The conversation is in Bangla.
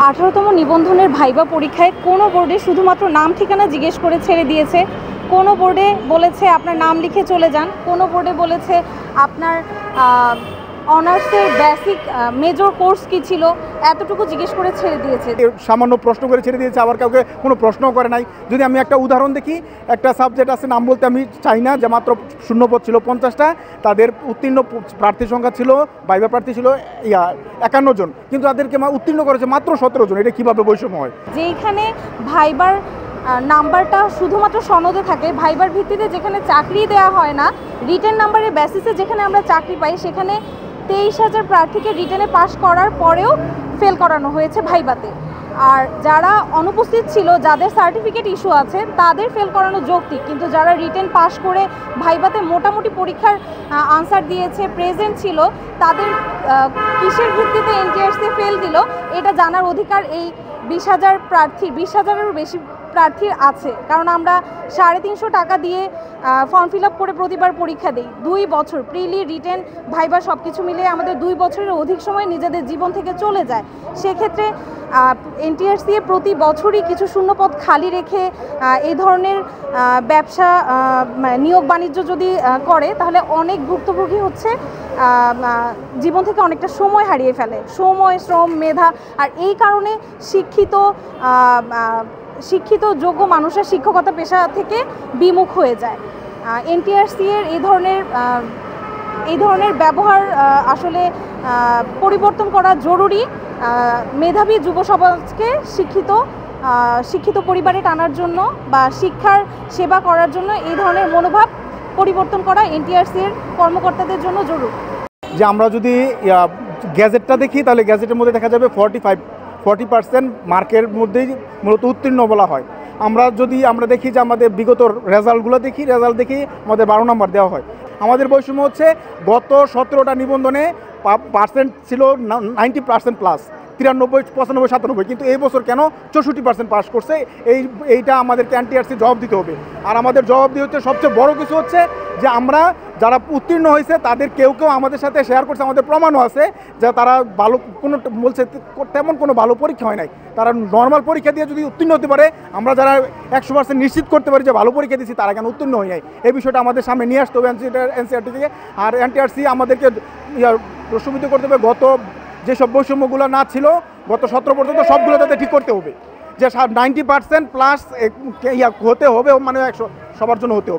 18তম নিবন্ধনের ভাইবা পরীক্ষায় কোনো বোর্ডে শুধুমাত্র নাম ঠিকানা জিজ্ঞেস করে ছেড়ে দিয়েছে, কোনো বোর্ডে বলেছে আপনার নাম লিখে চলে যান, কোনো বোর্ডে বলেছে আপনার অনার্সের বেসিক মেজর কোর্স কী ছিল এতটুকু জিজ্ঞেস করে ছেড়ে দিয়েছে। সামান্য প্রশ্ন করে ছেড়ে দিয়েছে, আবার কাউকে কোনো প্রশ্নও করে নাই। যদি আমি একটা উদাহরণ দেখি, একটা সাবজেক্ট আছে, নাম বলতে আমি চাই না, যে মাত্র শূন্যপদ ছিল 50টা, তাদের উত্তীর্ণ প্রার্থীর সংখ্যা ছিল, ভাইবা প্রার্থী ছিল 51 জন, কিন্তু তাদেরকে উত্তীর্ণ করেছে মাত্র 17 জন। এটা কীভাবে বৈষম্য হয়? যেইখানে ভাইবার নাম্বারটা শুধুমাত্র সনদে থাকে, ভাইবার ভিত্তিতে যেখানে চাকরি দেওয়া হয় না, রিটেন নাম্বারের বেসিসে যেখানে আমরা চাকরি পাই, সেখানে 23,000 প্রার্থীকে রিটেনে পাস করার পরেও ফেল করানো হয়েছে ভাইবাতে। আর যারা অনুপস্থিত ছিল, যাদের সার্টিফিকেট ইস্যু আছে, তাদের ফেল করানো যৌক্তিক, কিন্তু যারা রিটেন পাস করে ভাইবাতে মোটামুটি পরীক্ষার আনসার দিয়েছে, প্রেজেন্ট ছিল, তাদের কিসের ভিত্তিতে এনটিআরসি ফেল দিল এটা জানার অধিকার এই 20,000 প্রার্থী, 20,000-এরও বেশি প্রার্থীর আছে। কারণ আমরা 350 টাকা দিয়ে ফর্ম ফিল আপ করে প্রতিবার পরীক্ষা দিই। 2 বছর প্রিলি, রিটেন, ভাইবা সব কিছু মিলিয়ে আমাদের 2 বছরের অধিক সময় নিজেদের জীবন থেকে চলে যায়। সেক্ষেত্রে এনটিআরসি প্রতি বছরই কিছু শূন্যপদ খালি রেখে এই ধরনের ব্যবসা নিয়োগ বাণিজ্য যদি করে, তাহলে অনেক ভুক্তভোগী হচ্ছে জীবন থেকে অনেকটা সময় হারিয়ে ফেলে, সময়, শ্রম, মেধা। আর এই কারণে শিক্ষিত যোগ্য মানুষের শিক্ষকতা পেশা থেকে বিমুখ হয়ে যায়। এনটিআরসি এর এই ধরনের ব্যবহার আসলে পরিবর্তন করা জরুরি। মেধাবী যুব সমাজকে শিক্ষিত পরিবারে টানার জন্য বা শিক্ষার সেবা করার জন্য এই ধরনের মনোভাব পরিবর্তন করা এনটিআরসি এর কর্মকর্তাদের জন্য জরুরি। যে আমরা যদি গ্যাজেটটা দেখি, তাহলে গ্যাজেটের মধ্যে দেখা যাবে 40% মার্কের মধ্যেই মূলত উত্তীর্ণ বলা হয়। আমরা দেখি যে আমাদের বিগত রেজাল্টগুলো দেখি, রেজাল্ট দেখি আমাদের 12 নম্বর দেওয়া হয়। আমাদের বৈষম্য হচ্ছে গত 17টা নিবন্ধনে পার্সেন্ট ছিল 90% প্লাস, 93, 95, 97, কিন্তু এই বছর কেন 64% পাস করছে? এইটা আমাদেরকে এনটিআরসি জবাব দিতে হবে। আর আমাদের জবাব দিয়ে হচ্ছে, সবচেয়ে বড় কিছু হচ্ছে যে আমরা যারা উত্তীর্ণ হয়েছে তাদের কেউ আমাদের সাথে শেয়ার করছে, আমাদের প্রমাণও আছে যে তারা ভালো বলছে তেমন কোনো ভালো পরীক্ষা হয় নাই। তারা নর্মাল পরীক্ষা দিয়ে যদি উত্তীর্ণ হতে পারে, আমরা যারা 100% নিশ্চিত করতে পারি যে ভালো পরীক্ষা দিচ্ছি, তারা কেন উত্তীর্ণ হয় নাই, এই বিষয়টা আমাদের সামনে নিয়ে আসতে হবে এনসিআরটি থেকে। আর এনটিআরসি আমাদেরকে প্রশ্নবিদ্ধ করতে হবে, গত যেসব বৈষম্যগুলো না ছিল গত 17 পর্যন্ত, সবগুলো তাদের ঠিক করতে হবে, যে 90% প্লাস হতে হবে, মানে 100 সবার জন্য হতে হবে।